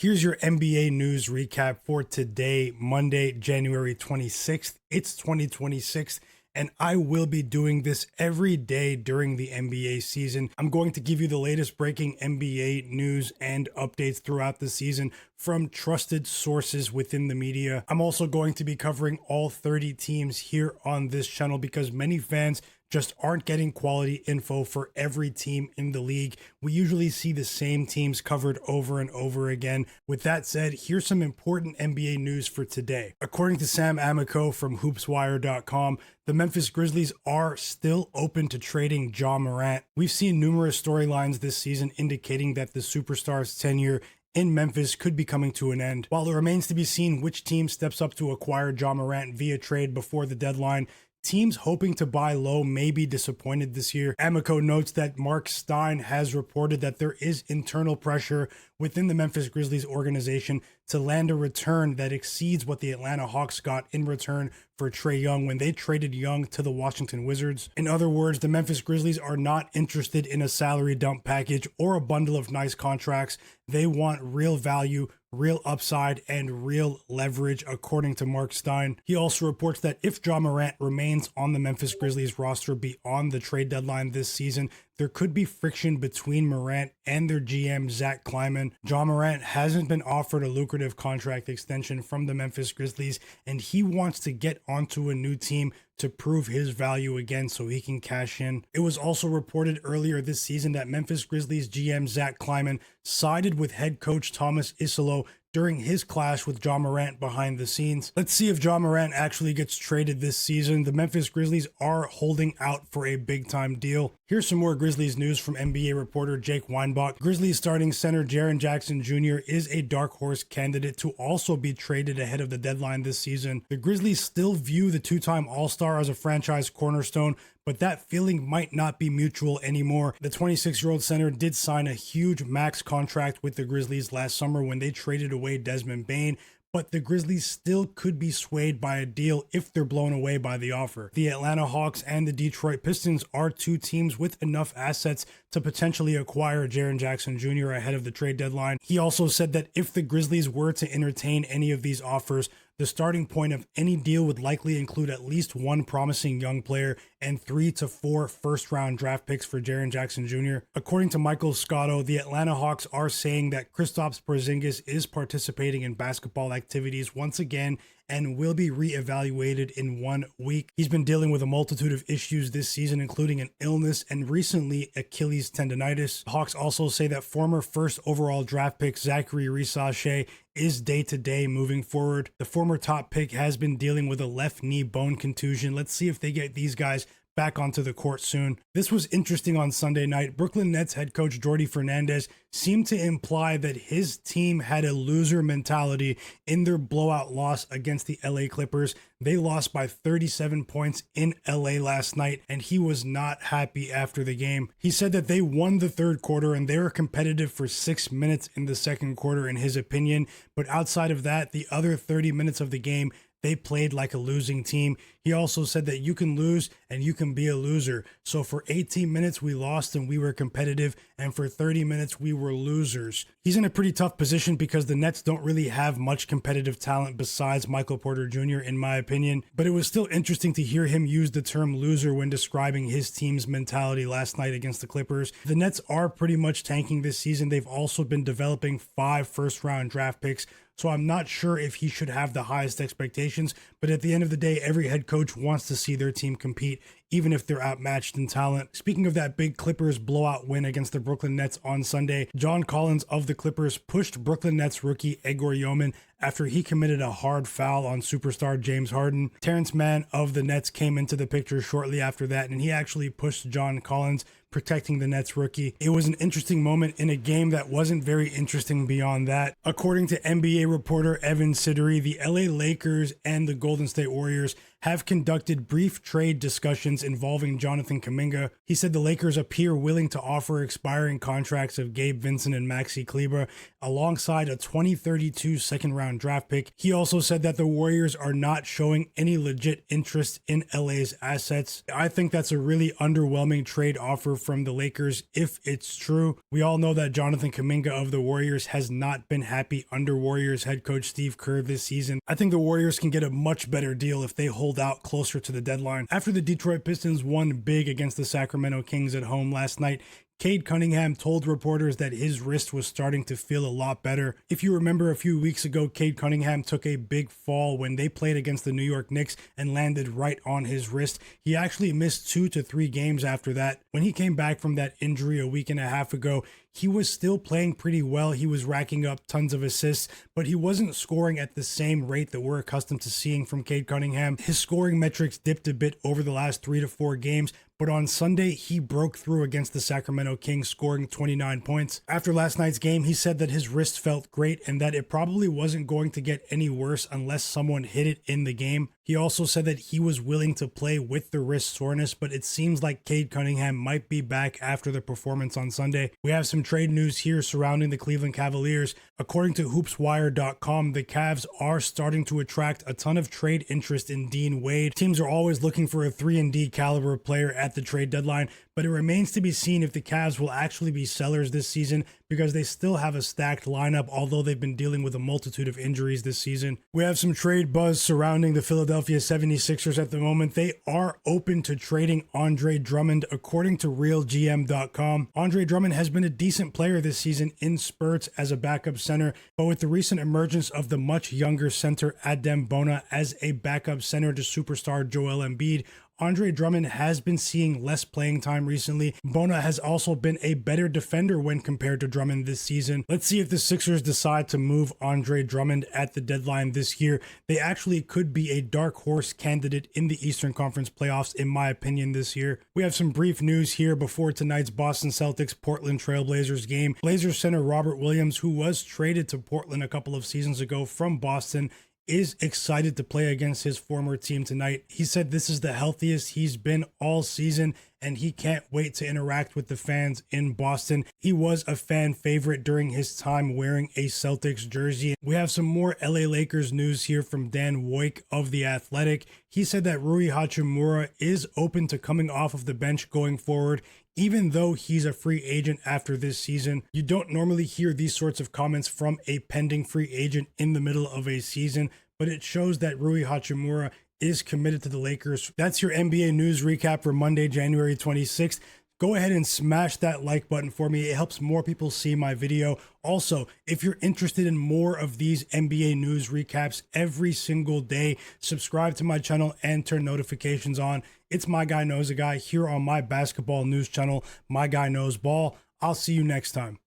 Here's your NBA news recap for today, Monday, January 26th. It's 2026, and I will be doing this every day during the NBA season. I'm going to give you the latest breaking NBA news and updates throughout the season from trusted sources within the media. I'm also going to be covering all 30 teams here on this channel because many fans just aren't getting quality info for every team in the league. We usually see the same teams covered over and over again. With that said, here's some important NBA news for today. According to Sam Amico from hoopswire.com, the Memphis Grizzlies are still open to trading Ja Morant. We've seen numerous storylines this season indicating that the superstar's tenure in Memphis could be coming to an end. While it remains to be seen which team steps up to acquire Ja Morant via trade before the deadline, teams hoping to buy low may be disappointed this year. Amico notes that Mark Stein has reported that there is internal pressure within the Memphis Grizzlies organization to land a return that exceeds what the Atlanta Hawks got in return for Trae Young when they traded Young to the Washington Wizards. In other words, the Memphis Grizzlies are not interested in a salary dump package or a bundle of nice contracts. They want real value, real upside, and real leverage, according to Mark Stein. He also reports that if Ja Morant remains on the Memphis Grizzlies roster beyond the trade deadline this season, there could be friction between Morant and their GM, Zach Kleiman. Ja Morant hasn't been offered a lucrative contract extension from the Memphis Grizzlies, and he wants to get onto a new team to prove his value again so he can cash in. It was also reported earlier this season that Memphis Grizzlies GM Zach Kleiman sided with head coach Thomas Isolo during his clash with Ja Morant behind the scenes. Let's see if Ja Morant actually gets traded this season. The Memphis Grizzlies are holding out for a big-time deal. Here's some more Grizzlies news from NBA reporter Jake Weinbach. Grizzlies starting center Jaren Jackson Jr. is a dark horse candidate to also be traded ahead of the deadline this season. The Grizzlies still view the two-time All-Star as a franchise cornerstone, but that feeling might not be mutual anymore. The 26-year-old center did sign a huge max contract with the Grizzlies last summer when they traded away Desmond Bane, but the Grizzlies still could be swayed by a deal if they're blown away by the offer. The Atlanta Hawks and the Detroit Pistons are two teams with enough assets to potentially acquire Jaren Jackson Jr. ahead of the trade deadline. He also said that if the Grizzlies were to entertain any of these offers, the starting point of any deal would likely include at least one promising young player and 3 to 4 first-round draft picks for Jaren Jackson Jr. According to Michael Scotto, the Atlanta Hawks are saying that Kristaps Porzingis is participating in basketball activities once again and will be reevaluated in 1 week. He's been dealing with a multitude of issues this season, including an illness and recently Achilles tendonitis. The Hawks also say that former first overall draft pick Zachary Risache is day-to-day moving forward. The former top pick has been dealing with a left knee bone contusion. Let's see if they get these guys back onto the court soon. This was interesting on Sunday night. Brooklyn Nets head coach Jordi Fernandez seemed to imply that his team had a loser mentality in their blowout loss against the LA Clippers. They lost by 37 points in LA last night, and he was not happy after the game. He said that they won the third quarter and they were competitive for 6 minutes in the second quarter, in his opinion, but outside of that, the other 30 minutes of the game, they played like a losing team. He also said that you can lose and you can be a loser. So for 18 minutes, we lost and we were competitive. And for 30 minutes, we were losers. He's in a pretty tough position because the Nets don't really have much competitive talent besides Michael Porter Jr., in my opinion. But it was still interesting to hear him use the term loser when describing his team's mentality last night against the Clippers. The Nets are pretty much tanking this season. They've also been developing 5 first-round draft picks. So I'm not sure if he should have the highest expectations, but at the end of the day, every head coach wants to see their team compete, even if they're outmatched in talent. Speaking of that big Clippers blowout win against the Brooklyn Nets on Sunday, John Collins of the Clippers pushed Brooklyn Nets rookie Egor Yeoman after he committed a hard foul on superstar James Harden. Terrence Mann of the Nets came into the picture shortly after that, and he actually pushed John Collins, protecting the Nets rookie. It was an interesting moment in a game that wasn't very interesting beyond that. According to NBA reporter Evan Siddery, the LA Lakers and the Golden State Warriors have conducted brief trade discussions involving Jonathan Kuminga. He said the Lakers appear willing to offer expiring contracts of Gabe Vincent and Maxi Kleber alongside a 2032 second-round draft pick. He also said that the Warriors are not showing any legit interest in LA's assets. I think that's a really underwhelming trade offer from the Lakers if it's true. We all know that Jonathan Kuminga of the Warriors has not been happy under Warriors head coach Steve Kerr this season. I think the Warriors can get a much better deal if they hold out closer to the deadline. After the Detroit Pistons won big against the Sacramento Kings at home last night, Cade Cunningham told reporters that his wrist was starting to feel a lot better. If you remember a few weeks ago, Cade Cunningham took a big fall when they played against the New York Knicks and landed right on his wrist. He actually missed 2 to 3 games after that. When he came back from that injury a week and a half ago, he was still playing pretty well. He was racking up tons of assists, but he wasn't scoring at the same rate that we're accustomed to seeing from Cade Cunningham. His scoring metrics dipped a bit over the last 3 to 4 games, but on Sunday, he broke through against the Sacramento Kings, scoring 29 points. After last night's game, he said that his wrist felt great and that it probably wasn't going to get any worse unless someone hit it in the game. He also said that he was willing to play with the wrist soreness, but it seems like Cade Cunningham might be back after the performance on Sunday. We have some trade news here surrounding the Cleveland Cavaliers. According to hoopswire.com, the Cavs are starting to attract a ton of trade interest in Dean Wade. Teams are always looking for a 3-and-D caliber player at the trade deadline, but it remains to be seen if the Cavs will actually be sellers this season because they still have a stacked lineup, although they've been dealing with a multitude of injuries this season. We have some trade buzz surrounding the Philadelphia 76ers at the moment. They are open to trading Andre Drummond, according to RealGM.com. Andre Drummond has been a decent player this season in spurts as a backup center, but with the recent emergence of the much younger center Adem Bona as a backup center to superstar Joel Embiid, Andre Drummond has been seeing less playing time recently. Bona has also been a better defender when compared to Drummond this season. Let's see if the Sixers decide to move Andre Drummond at the deadline this year. They actually could be a dark horse candidate in the Eastern Conference playoffs, in my opinion, this year. We have some brief news here before tonight's Boston Celtics Portland Trailblazers game. Blazers center Robert Williams, who was traded to Portland a couple of seasons ago from Boston, is excited to play against his former team tonight. He said this is the healthiest he's been all season, and he can't wait to interact with the fans in Boston. He was a fan favorite during his time wearing a Celtics jersey. We have some more LA Lakers news here from Dan Woik of The Athletic. He said that Rui Hachimura is open to coming off of the bench going forward, even though he's a free agent after this season. You don't normally hear these sorts of comments from a pending free agent in the middle of a season, but it shows that Rui Hachimura is committed to the Lakers. That's your NBA news recap for Monday, January 26th. Go ahead and smash that like button for me. It helps more people see my video. Also, if you're interested in more of these NBA news recaps every single day, subscribe to my channel and turn notifications on. It's Myguyknowsaguy here on my basketball news channel, My Guy Knows Ball. I'll see you next time.